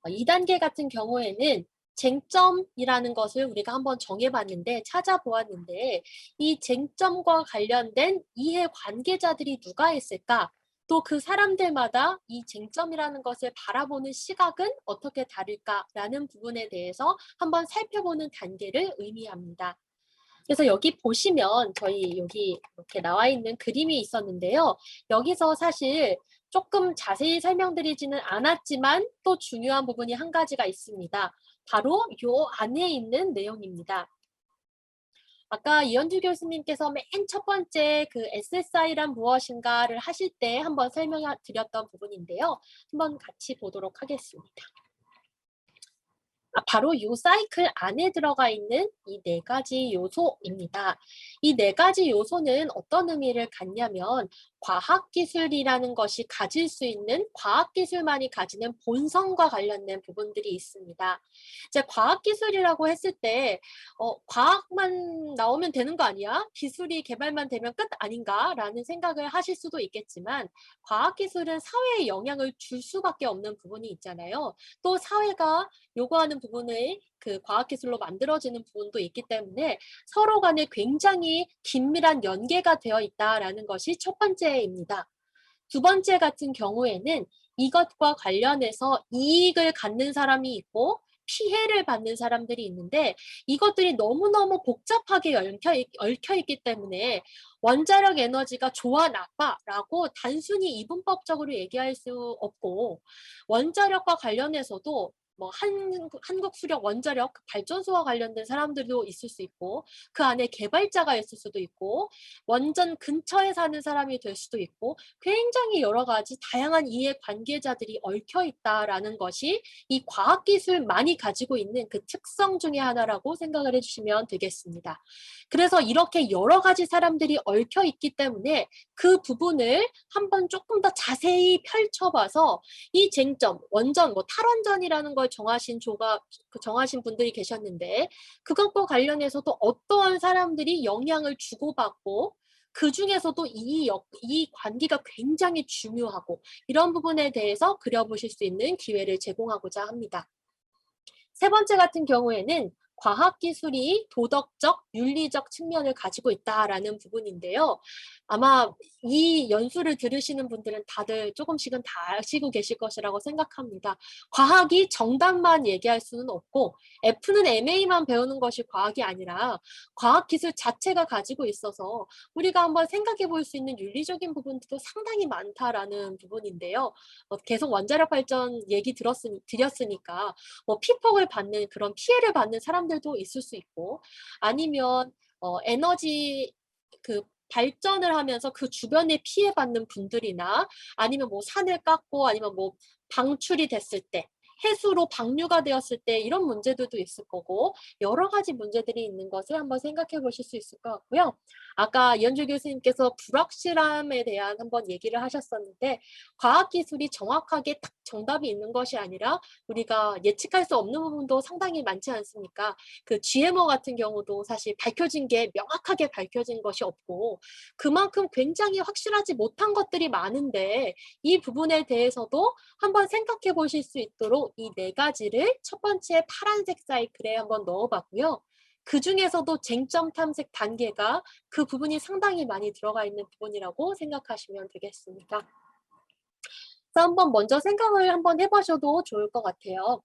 2단계 같은 경우에는 쟁점이라는 것을 우리가 한번 정해봤는데 찾아보았는데 이 쟁점과 관련된 이해 관계자들이 누가 있을까? 또 그 사람들마다 이 쟁점이라는 것을 바라보는 시각은 어떻게 다를까라는 부분에 대해서 한번 살펴보는 단계를 의미합니다. 그래서 여기 보시면 저희 여기 이렇게 나와 있는 그림이 있었는데요. 여기서 사실 조금 자세히 설명드리지는 않았지만 또 중요한 부분이 한 가지가 있습니다. 바로 요 안에 있는 내용입니다. 아까 이현주 교수님께서 맨 첫 번째 그 SSI란 무엇인가를 하실 때 한번 설명을 드렸던 부분인데요. 한번 같이 보도록 하겠습니다. 바로 이 사이클 안에 들어가 있는 이 네 가지 요소입니다. 이 네 가지 요소는 어떤 의미를 갖냐면 과학기술이라는 것이 가질 수 있는 과학기술만이 가지는 본성과 관련된 부분들이 있습니다. 이제 과학기술이라고 했을 때 과학만 나오면 되는 거 아니야? 기술이 개발만 되면 끝 아닌가라는 생각을 하실 수도 있겠지만 과학기술은 사회에 영향을 줄 수밖에 없는 부분이 있잖아요. 또 사회가 요구하는 부분을 그 과학기술로 만들어지는 부분도 있기 때문에 서로 간에 굉장히 긴밀한 연계가 되어 있다라는 것이 첫 번째입니다. 두 번째 같은 경우에는 이것과 관련해서 이익을 갖는 사람이 있고 피해를 받는 사람들이 있는데 이것들이 너무너무 복잡하게 얽혀 있기 때문에 원자력 에너지가 좋아 나빠라고 단순히 이분법적으로 얘기할 수 없고 원자력과 관련해서도 뭐 한국수력 원자력 발전소와 관련된 사람들도 있을 수 있고 그 안에 개발자가 있을 수도 있고 원전 근처에 사는 사람이 될 수도 있고 굉장히 여러 가지 다양한 이해 관계자들이 얽혀 있다라는 것이 이 과학기술만이 가지고 있는 그 특성 중에 하나라고 생각을 해주시면 되겠습니다. 그래서 이렇게 여러 가지 사람들이 얽혀 있기 때문에 그 부분을 한번 조금 더 자세히 펼쳐봐서 이 쟁점, 원전, 뭐 탈원전이라는 걸 정하신 분들이 계셨는데 그것과 관련해서도 어떠한 사람들이 영향을 주고받고 그 중에서도 이 관계가 굉장히 중요하고 이런 부분에 대해서 그려보실 수 있는 기회를 제공하고자 합니다. 세 번째 같은 경우에는 과학기술이 도덕적, 윤리적 측면을 가지고 있다라는 부분인데요. 아마 이 연수를 들으시는 분들은 다들 조금씩은 다 아시고 계실 것이라고 생각합니다. 과학이 정답만 얘기할 수는 없고 F는 MA만 배우는 것이 과학이 아니라 과학기술 자체가 가지고 있어서 우리가 한번 생각해 볼 수 있는 윤리적인 부분도 상당히 많다라는 부분인데요. 계속 원자력 발전 얘기 드렸으니까 뭐 피폭을 받는 그런 피해를 받는 사람들도 있을 수 있고 아니면 에너지 그 발전을 하면서 그 주변에 피해받는 분들이나 아니면 뭐 산을 깎고 아니면 뭐 방출이 됐을 때 해수로 방류가 되었을 때 이런 문제들도 있을 거고 여러 가지 문제들이 있는 것을 한번 생각해 보실 수 있을 것 같고요. 아까 이현주 교수님께서 불확실함에 대한 한번 얘기를 하셨었는데 과학기술이 정확하게 딱 정답이 있는 것이 아니라 우리가 예측할 수 없는 부분도 상당히 많지 않습니까? 그 GMO 같은 경우도 사실 밝혀진 게 명확하게 밝혀진 것이 없고 그만큼 굉장히 확실하지 못한 것들이 많은데 이 부분에 대해서도 한번 생각해 보실 수 있도록 이 네 가지를 첫 번째 파란색 사이클에 한번 넣어봤고요. 그 중에서도 쟁점 탐색 단계가 그 부분이 상당히 많이 들어가 있는 부분이라고 생각하시면 되겠습니다. 그래서 한번 먼저 생각을 한번 해보셔도 좋을 것 같아요.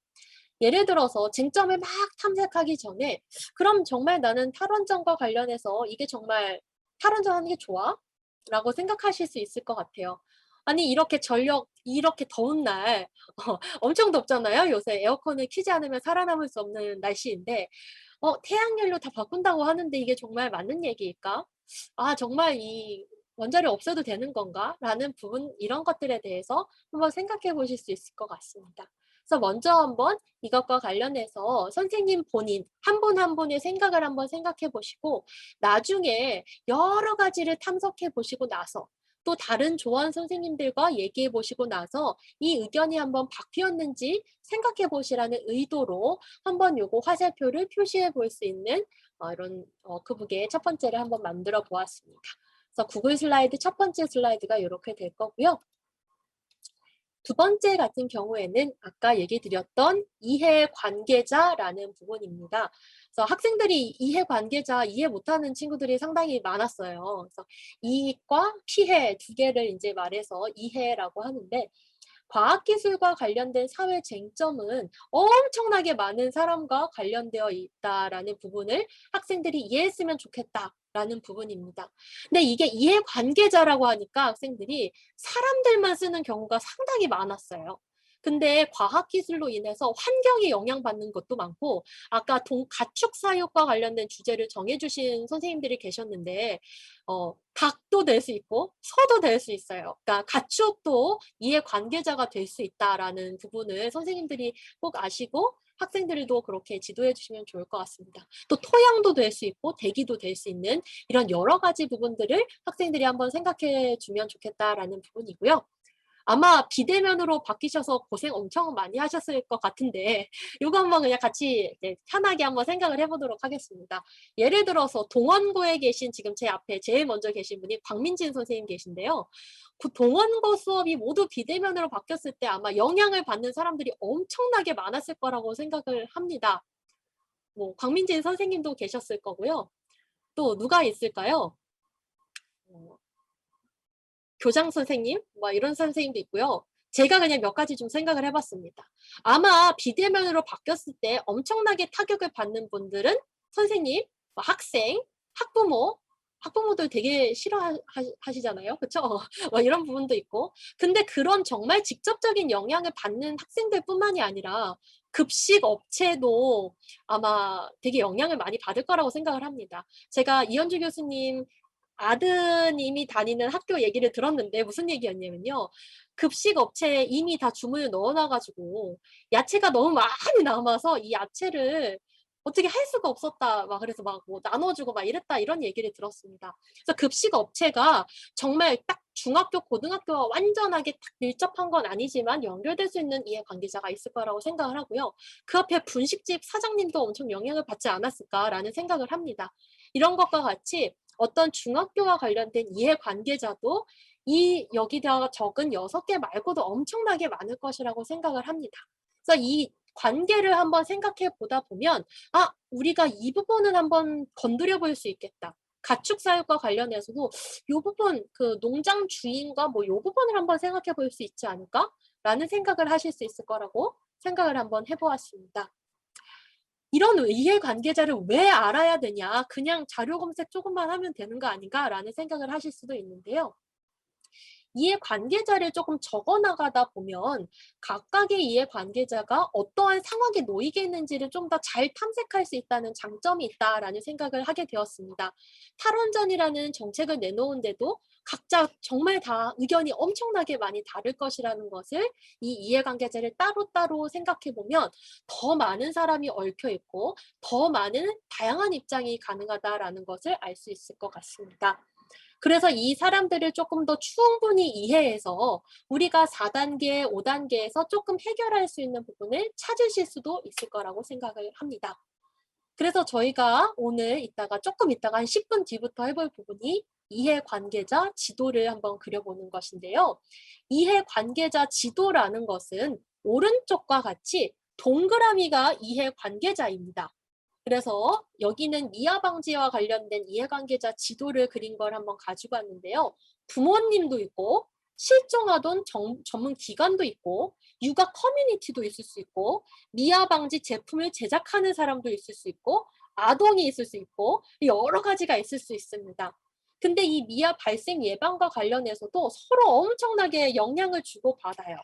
예를 들어서 쟁점을 막 탐색하기 전에 그럼 정말 나는 탈원전과 관련해서 이게 정말 탈원전 하는 게 좋아? 라고 생각하실 수 있을 것 같아요. 아니 이렇게 더운 날 엄청 덥잖아요. 요새 에어컨을 켜지 않으면 살아남을 수 없는 날씨인데 태양열로 다 바꾼다고 하는데 이게 정말 맞는 얘기일까? 아 정말 이 원자력 없어도 되는 건가? 라는 부분 이런 것들에 대해서 한번 생각해 보실 수 있을 것 같습니다. 그래서 먼저 한번 이것과 관련해서 선생님 본인 한 분 한 분의 생각을 한번 생각해 보시고 나중에 여러 가지를 탐색해 보시고 나서 또 다른 조언 선생님들과 얘기해 보시고 나서 이 의견이 한번 바뀌었는지 생각해 보시라는 의도로 한번 요거 화살표를 표시해 볼 수 있는 이런 크북의 첫 번째를 한번 만들어 보았습니다. 그래서 구글 슬라이드 첫 번째 슬라이드가 이렇게 될 거고요. 두 번째 같은 경우에는 아까 얘기 드렸던 이해관계자라는 부분입니다. 그래서 학생들이 이해관계자 이해 못하는 친구들이 상당히 많았어요. 그래서 이익과 피해 두 개를 이제 말해서 이해라고 하는데 과학기술과 관련된 사회 쟁점은 엄청나게 많은 사람과 관련되어 있다라는 부분을 학생들이 이해했으면 좋겠다라는 부분입니다. 근데 이게 이해관계자라고 하니까 학생들이 사람들만 쓰는 경우가 상당히 많았어요. 근데 과학기술로 인해서 환경에 영향받는 것도 많고 아까 가축사육과 관련된 주제를 정해주신 선생님들이 계셨는데 닭도 될 수 있고 소도 될 수 있어요. 그러니까 가축도 이해관계자가 될 수 있다라는 부분을 선생님들이 꼭 아시고 학생들도 그렇게 지도해 주시면 좋을 것 같습니다. 또 토양도 될 수 있고 대기도 될 수 있는 이런 여러 가지 부분들을 학생들이 한번 생각해 주면 좋겠다라는 부분이고요. 아마 비대면으로 바뀌셔서 고생 엄청 많이 하셨을 것 같은데 이거 한번 그냥 같이 이제 편하게 한번 생각을 해보도록 하겠습니다. 예를 들어서 동원고에 계신 지금 제 앞에 제일 먼저 계신 분이 광민진 선생님 계신데요. 그 동원고 수업이 모두 비대면으로 바뀌었을 때 아마 영향을 받는 사람들이 엄청나게 많았을 거라고 생각을 합니다. 뭐 광민진 선생님도 계셨을 거고요. 또 누가 있을까요? 교장 선생님, 뭐 이런 선생님도 있고요. 제가 그냥 몇 가지 좀 생각을 해봤습니다. 아마 비대면으로 바뀌었을 때 엄청나게 타격을 받는 분들은 선생님, 뭐 학생, 학부모, 학부모들 되게 싫어하시잖아요. 그쵸? 뭐 이런 부분도 있고. 근데 그런 정말 직접적인 영향을 받는 학생들 뿐만이 아니라 급식 업체도 아마 되게 영향을 많이 받을 거라고 생각을 합니다. 제가 이현주 교수님 아드님이 다니는 학교 얘기를 들었는데 무슨 얘기였냐면요. 급식 업체에 이미 다 주문을 넣어놔가지고 야채가 너무 많이 남아서 이 야채를 어떻게 할 수가 없었다. 막 그래서 막 뭐 나눠주고 막 이랬다 이런 얘기를 들었습니다. 그래서 급식 업체가 정말 딱 중학교, 고등학교와 완전하게 딱 밀접한 건 아니지만 연결될 수 있는 이해관계자가 있을 거라고 생각을 하고요. 그 앞에 분식집 사장님도 엄청 영향을 받지 않았을까라는 생각을 합니다. 이런 것과 같이 어떤 중학교와 관련된 이해관계자도 여기다가 적은 6개 말고도 엄청나게 많을 것이라고 생각을 합니다. 그래서 이 관계를 한번 생각해 보다 보면 우리가 이 부분은 한번 건드려 볼 수 있겠다. 가축사육과 관련해서도 이 부분 그 농장 주인과 뭐 이 부분을 한번 생각해 볼 수 있지 않을까? 라는 생각을 하실 수 있을 거라고 생각을 한번 해보았습니다. 이런 이해관계자를 왜 알아야 되냐? 그냥 자료 검색 조금만 하면 되는 거 아닌가라는 생각을 하실 수도 있는데요. 이해관계자를 조금 적어나가다 보면 각각의 이해관계자가 어떠한 상황에 놓이게 있는지를 좀 더 잘 탐색할 수 있다는 장점이 있다라는 생각을 하게 되었습니다. 탈원전이라는 정책을 내놓은데도 각자 정말 다 의견이 엄청나게 많이 다를 것이라는 것을 이 이해관계자를 따로따로 생각해 보면 더 많은 사람이 얽혀 있고 더 많은 다양한 입장이 가능하다라는 것을 알 수 있을 것 같습니다. 그래서 이 사람들을 조금 더 충분히 이해해서 우리가 4단계, 5단계에서 조금 해결할 수 있는 부분을 찾으실 수도 있을 거라고 생각을 합니다. 그래서 저희가 오늘 조금 이따가 한 10분 뒤부터 해볼 부분이 이해관계자 지도를 한번 그려보는 것인데요. 이해관계자 지도라는 것은 오른쪽과 같이 동그라미가 이해관계자입니다. 그래서 여기는 미아 방지와 관련된 이해관계자 지도를 그린 걸 한번 가지고 왔는데요. 부모님도 있고 실종아동 전문 기관도 있고 육아 커뮤니티도 있을 수 있고 미아 방지 제품을 제작하는 사람도 있을 수 있고 아동이 있을 수 있고 여러 가지가 있을 수 있습니다. 근데 이 미아 발생 예방과 관련해서도 서로 엄청나게 영향을 주고받아요.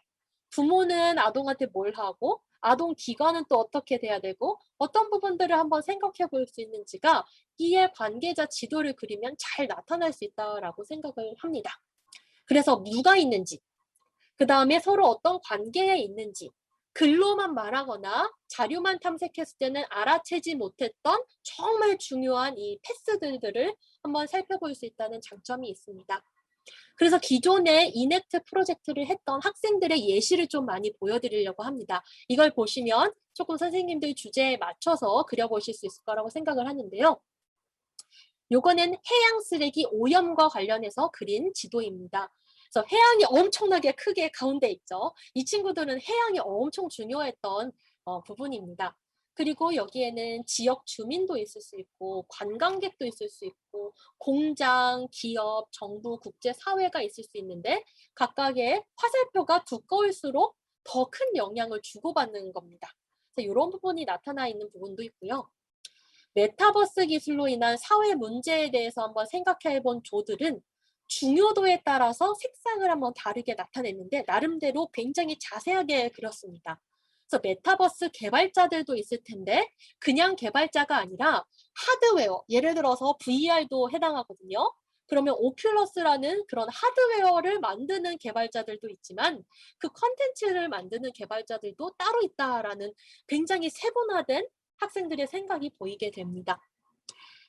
부모는 아동한테 뭘 하고 아동 기관은 또 어떻게 돼야 되고 어떤 부분들을 한번 생각해 볼 수 있는지가 이해관계자 지도를 그리면 잘 나타날 수 있다라고 생각을 합니다. 그래서 누가 있는지, 그 다음에 서로 어떤 관계에 있는지, 글로만 말하거나 자료만 탐색했을 때는 알아채지 못했던 정말 중요한 이 패스들을 한번 살펴볼 수 있다는 장점이 있습니다. 그래서 기존에 이넥트 프로젝트를 했던 학생들의 예시를 좀 많이 보여드리려고 합니다. 이걸 보시면 조금 선생님들 주제에 맞춰서 그려보실 수 있을 거라고 생각을 하는데요. 요거는 해양 쓰레기 오염과 관련해서 그린 지도입니다. 그래서 해양이 엄청나게 크게 가운데 있죠. 이 친구들은 해양이 엄청 중요했던 부분입니다. 그리고 여기에는 지역 주민도 있을 수 있고 관광객도 있을 수 있고 공장, 기업, 정부, 국제사회가 있을 수 있는데 각각의 화살표가 두꺼울수록 더 큰 영향을 주고받는 겁니다. 그래서 이런 부분이 나타나 있는 부분도 있고요. 메타버스 기술로 인한 사회 문제에 대해서 한번 생각해 본 조들은 중요도에 따라서 색상을 한번 다르게 나타냈는데 나름대로 굉장히 자세하게 그렸습니다. 그래서 메타버스 개발자들도 있을 텐데 그냥 개발자가 아니라 하드웨어, 예를 들어서 VR도 해당하거든요. 그러면 오큘러스라는 그런 하드웨어를 만드는 개발자들도 있지만 그 컨텐츠를 만드는 개발자들도 따로 있다라는 굉장히 세분화된 학생들의 생각이 보이게 됩니다.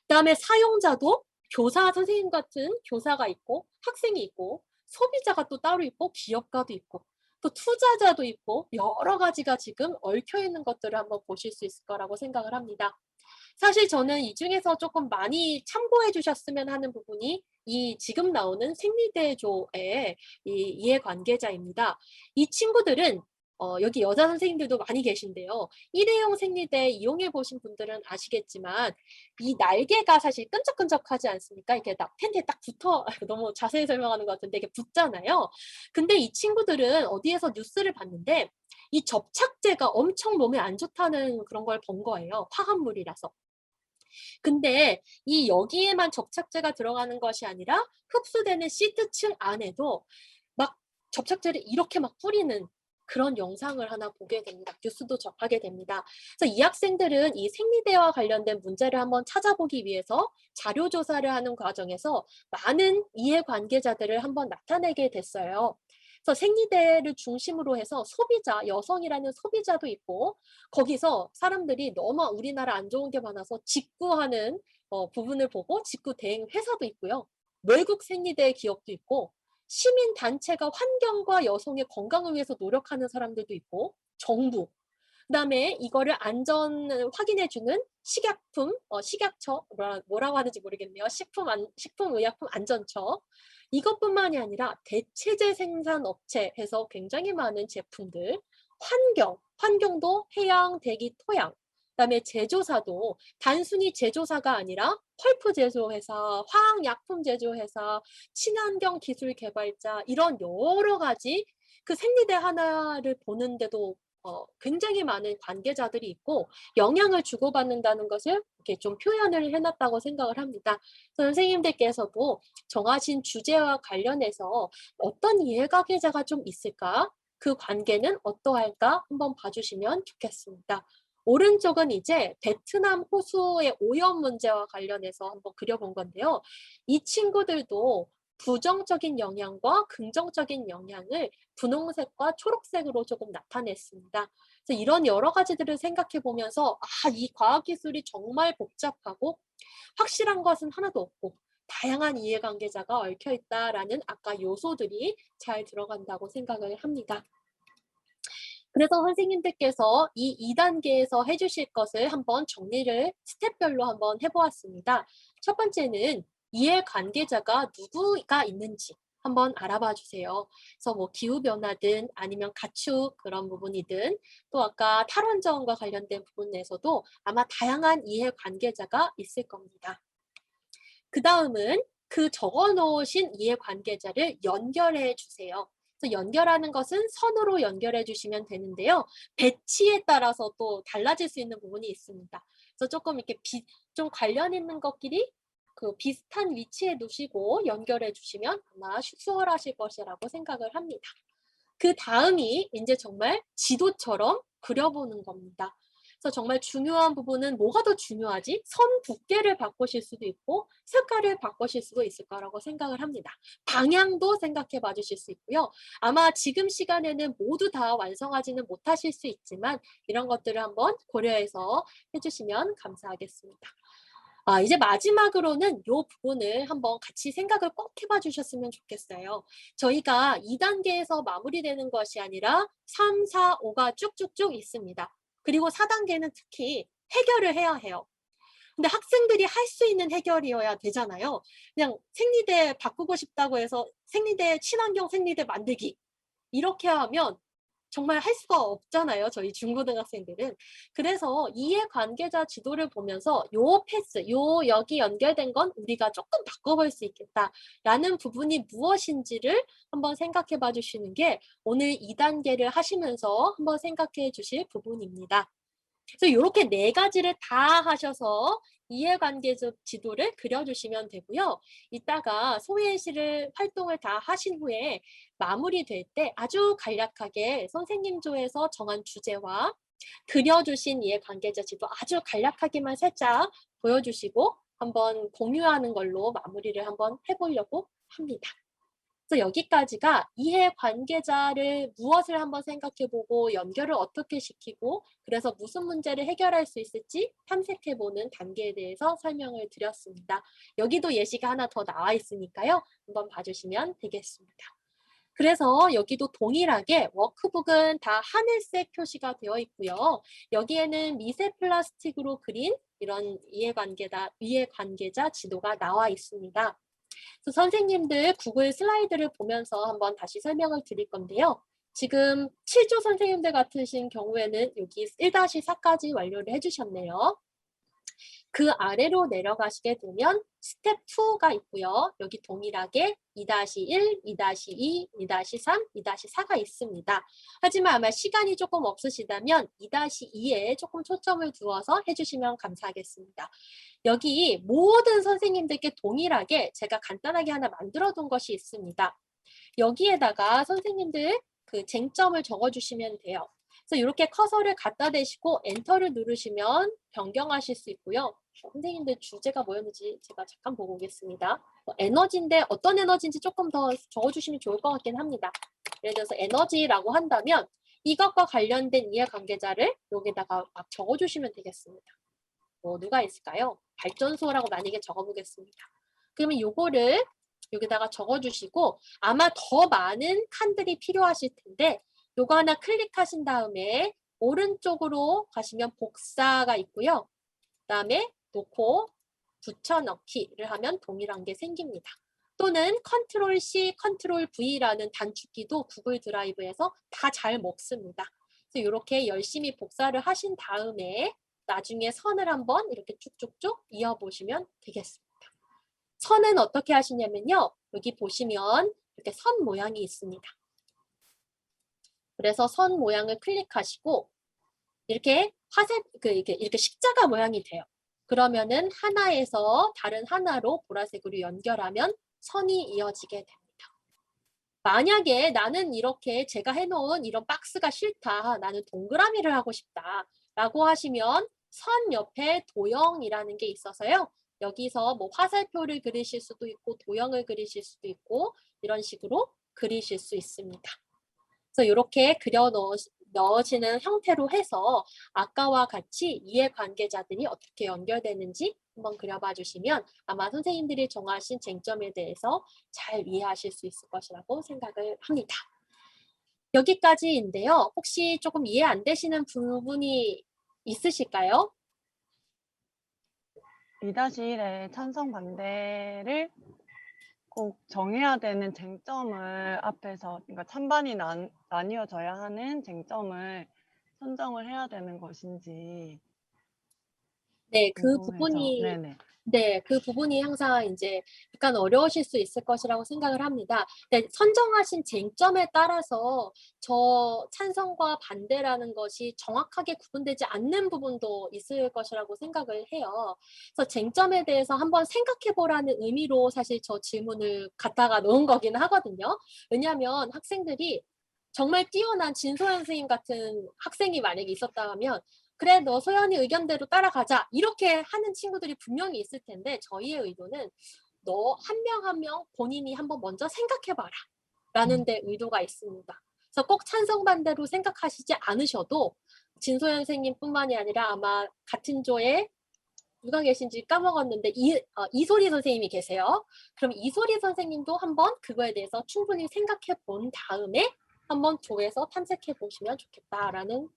그다음에 사용자도 교사, 선생님 같은 교사가 있고 학생이 있고 소비자가 또 따로 있고 기업가도 있고 또 투자자도 있고 여러 가지가 지금 얽혀 있는 것들을 한번 보실 수 있을 거라고 생각을 합니다. 사실 저는 이 중에서 조금 많이 참고해 주셨으면 하는 부분이 이 지금 나오는 생리대조의 이 이해관계자입니다. 이 친구들은 여기 여자 선생님들도 많이 계신데요. 일회용 생리대 이용해 보신 분들은 아시겠지만 이 날개가 사실 끈적끈적하지 않습니까? 이렇게 딱 텐트에 딱 붙어 너무 자세히 설명하는 것 같은데 이게 붙잖아요. 근데 이 친구들은 어디에서 뉴스를 봤는데 이 접착제가 엄청 몸에 안 좋다는 그런 걸 본 거예요. 화합물이라서. 근데 이 여기에만 접착제가 들어가는 것이 아니라 흡수되는 시트층 안에도 막 접착제를 이렇게 막 뿌리는 그런 영상을 하나 보게 됩니다. 뉴스도 접하게 됩니다. 그래서 이 학생들은 이 생리대와 관련된 문제를 한번 찾아보기 위해서 자료 조사를 하는 과정에서 많은 이해관계자들을 한번 나타내게 됐어요. 그래서 생리대를 중심으로 해서 소비자, 여성이라는 소비자도 있고 거기서 사람들이 너무 우리나라 안 좋은 게 많아서 직구하는 부분을 보고 직구 대행 회사도 있고요. 외국 생리대 기업도 있고 시민 단체가 환경과 여성의 건강을 위해서 노력하는 사람들도 있고 정부 그다음에 이거를 안전을 확인해주는 식약품, 식약처 뭐라고 하는지 모르겠네요. 식품의약품안전처 이것뿐만이 아니라 대체재 생산 업체 해서 굉장히 많은 제품들, 환경도 해양, 대기, 토양, 그다음에 제조사도 단순히 제조사가 아니라 펄프 제조회사, 화학약품 제조회사, 친환경 기술 개발자 이런 여러 가지 그 생리대 하나를 보는데도 굉장히 많은 관계자들이 있고 영향을 주고받는다는 것을 이렇게 좀 표현을 해놨다고 생각을 합니다. 선생님들께서도 정하신 주제와 관련해서 어떤 이해관계자가 좀 있을까? 그 관계는 어떠할까? 한번 봐주시면 좋겠습니다. 오른쪽은 이제 베트남 호수의 오염 문제와 관련해서 한번 그려본 건데요. 이 친구들도 부정적인 영향과 긍정적인 영향을 분홍색과 초록색으로 조금 나타냈습니다. 그래서 이런 여러 가지들을 생각해 보면서 이 과학기술이 정말 복잡하고 확실한 것은 하나도 없고 다양한 이해관계자가 얽혀 있다라는 아까 요소들이 잘 들어간다고 생각을 합니다. 그래서 선생님들께서 이 2단계에서 해주실 것을 한번 정리를 스텝별로 한번 해보았습니다. 첫 번째는 이해관계자가 누구가 있는지 한번 알아봐 주세요. 그래서 뭐 기후변화든 아니면 가축 그런 부분이든 또 아까 탈원전과 관련된 부분에서도 아마 다양한 이해관계자가 있을 겁니다. 그 다음은 그 적어 놓으신 이해관계자를 연결해 주세요. 그래서 연결하는 것은 선으로 연결해 주시면 되는데요. 배치에 따라서 또 달라질 수 있는 부분이 있습니다. 그래서 조금 이렇게 좀 관련 있는 것끼리 그 비슷한 위치에 두시고 연결해 주시면 아마 수월하실 것이라고 생각을 합니다. 그 다음이 이제 정말 지도처럼 그려보는 겁니다. 그래서 정말 중요한 부분은 뭐가 더 중요하지? 선 두께를 바꾸실 수도 있고 색깔을 바꾸실 수도 있을 거라고 생각을 합니다. 방향도 생각해 봐 주실 수 있고요. 아마 지금 시간에는 모두 다 완성하지는 못하실 수 있지만 이런 것들을 한번 고려해서 해주시면 감사하겠습니다. 이제 마지막으로는 이 부분을 한번 같이 생각을 꼭 해봐 주셨으면 좋겠어요. 저희가 2단계에서 마무리되는 것이 아니라 3, 4, 5가 쭉쭉쭉 있습니다. 그리고 4단계는 특히 해결을 해야 해요. 근데 학생들이 할 수 있는 해결이어야 되잖아요. 그냥 생리대 바꾸고 싶다고 해서 생리대 친환경 생리대 만들기 이렇게 하면 정말 할 수가 없잖아요. 저희 중고등학생들은. 그래서 이해관계자 지도를 보면서 요 패스, 여기 연결된 건 우리가 조금 바꿔볼 수 있겠다라는 부분이 무엇인지를 한번 생각해 봐 주시는 게 오늘 2단계를 하시면서 한번 생각해 주실 부분입니다. 그래서 이렇게 네 가지를 다 하셔서 이해관계 지도를 그려주시면 되고요. 이따가 소외시를 활동을 다 하신 후에 마무리될 때 아주 간략하게 선생님 조에서 정한 주제와 그려주신 이해관계자 지도 아주 간략하게만 살짝 보여주시고 한번 공유하는 걸로 마무리를 한번 해보려고 합니다. 그래서 여기까지가 이해관계자를 무엇을 한번 생각해보고 연결을 어떻게 시키고 그래서 무슨 문제를 해결할 수 있을지 탐색해보는 단계에 대해서 설명을 드렸습니다. 여기도 예시가 하나 더 나와 있으니까요. 한번 봐주시면 되겠습니다. 그래서 여기도 동일하게 워크북은 다 하늘색 표시가 되어 있고요. 여기에는 미세 플라스틱으로 그린 이런 이해관계자 지도가 나와 있습니다. 그래서 선생님들 구글 슬라이드를 보면서 한번 다시 설명을 드릴 건데요. 지금 7조 선생님들 같으신 경우에는 여기 1-4까지 완료를 해주셨네요. 그 아래로 내려가시게 되면 스텝 2가 있고요. 여기 동일하게 2-1, 2-2, 2-3, 2-4가 있습니다. 하지만 아마 시간이 조금 없으시다면 2-2에 조금 초점을 두어서 해주시면 감사하겠습니다. 여기 모든 선생님들께 동일하게 제가 간단하게 하나 만들어 둔 것이 있습니다. 여기에다가 선생님들 그 쟁점을 적어주시면 돼요. 그래서 이렇게 커서를 갖다 대시고 엔터를 누르시면 변경하실 수 있고요. 선생님들 주제가 뭐였는지 제가 잠깐 보고 오겠습니다. 에너지인데 어떤 에너지인지 조금 더 적어주시면 좋을 것 같긴 합니다. 예를 들어서 에너지라고 한다면 이것과 관련된 이해관계자를 여기다가 막 적어주시면 되겠습니다. 누가 있을까요? 발전소라고 만약에 적어보겠습니다. 그러면 요거를 여기다가 적어주시고 아마 더 많은 칸들이 필요하실 텐데 요거 하나 클릭하신 다음에 오른쪽으로 가시면 복사가 있고요. 그 다음에 놓고 붙여넣기를 하면 동일한 게 생깁니다. 또는 컨트롤 C, 컨트롤 V라는 단축키도 구글 드라이브에서 다 잘 먹습니다. 그래서 이렇게 열심히 복사를 하신 다음에 나중에 선을 한번 이렇게 쭉쭉쭉 이어보시면 되겠습니다. 선은 어떻게 하시냐면요. 여기 보시면 이렇게 선 모양이 있습니다. 그래서 선 모양을 클릭하시고 이렇게 이렇게 십자가 모양이 돼요. 그러면은 하나에서 다른 하나로 보라색으로 연결하면 선이 이어지게 됩니다. 만약에 나는 이렇게 제가 해놓은 이런 박스가 싫다. 나는 동그라미를 하고 싶다. 라고 하시면 선 옆에 도형이라는 게 있어서요. 여기서 뭐 화살표를 그리실 수도 있고 도형을 그리실 수도 있고 이런 식으로 그리실 수 있습니다. 그래서 이렇게 넣어지는 형태로 해서 아까와 같이 이해관계자들이 어떻게 연결되는지 한번 그려봐 주시면 아마 선생님들이 정하신 쟁점에 대해서 잘 이해하실 수 있을 것이라고 생각을 합니다. 여기까지인데요. 혹시 조금 이해 안 되시는 부분이 있으실까요? 2-1의 찬성 반대를 꼭 정해야 되는 쟁점을 앞에서, 그러니까 찬반이 나뉘어져야 하는 쟁점을 선정을 해야 되는 것인지 네, 궁금해서. 네네. 그 부분이 항상 이제 약간 어려우실 수 있을 것이라고 생각을 합니다. 네, 선정하신 쟁점에 따라서 저 찬성과 반대라는 것이 정확하게 구분되지 않는 부분도 있을 것이라고 생각을 해요. 그래서 쟁점에 대해서 한번 생각해 보라는 의미로 사실 저 질문을 갖다가 놓은 거긴 하거든요. 왜냐하면 학생들이 정말 뛰어난 진소연 선생님 같은 학생이 만약에 있었다 하면 그래, 너 소연이 의견대로 따라가자. 이렇게 하는 친구들이 분명히 있을 텐데 저희의 의도는 너 한 명 한 명 본인이 한번 먼저 생각해봐라. 라는 데 의도가 있습니다. 그래서 꼭 찬성 반대로 생각하시지 않으셔도 진소연 선생님뿐만이 아니라 아마 같은 조에 누가 계신지 까먹었는데 이소리 선생님이 계세요. 그럼 이소리 선생님도 한번 그거에 대해서 충분히 생각해 본 다음에 한번 조에서 탐색해 보시면 좋겠다라는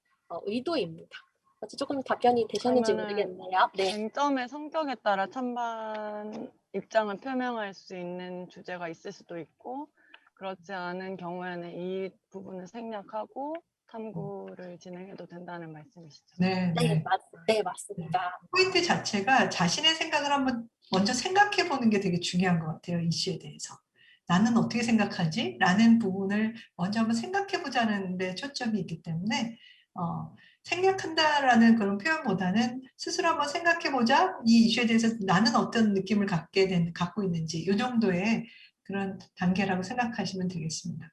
의도입니다. 어째 조금 답변이 되셨는지 그러면은 모르겠네요. 네. 쟁점의 성격에 따라 찬반 입장을 표명할 수 있는 주제가 있을 수도 있고 그렇지 않은 경우에는 이 부분을 생략하고 탐구를 진행해도 된다는 말씀이시죠? 네, 네. 네, 맞습니다. 포인트 자체가 자신의 생각을 한번 먼저 생각해 보는 게 되게 중요한 것 같아요. 이슈에 대해서. 나는 어떻게 생각하지? 라는 부분을 먼저 한번 생각해 보자는 데 초점이 있기 때문에 생략한다라는 그런 표현보다는 스스로 한번 생각해 보자. 이 이슈에 대해서 나는 어떤 느낌을 갖고 있는지 이 정도의 그런 단계라고 생각하시면 되겠습니다.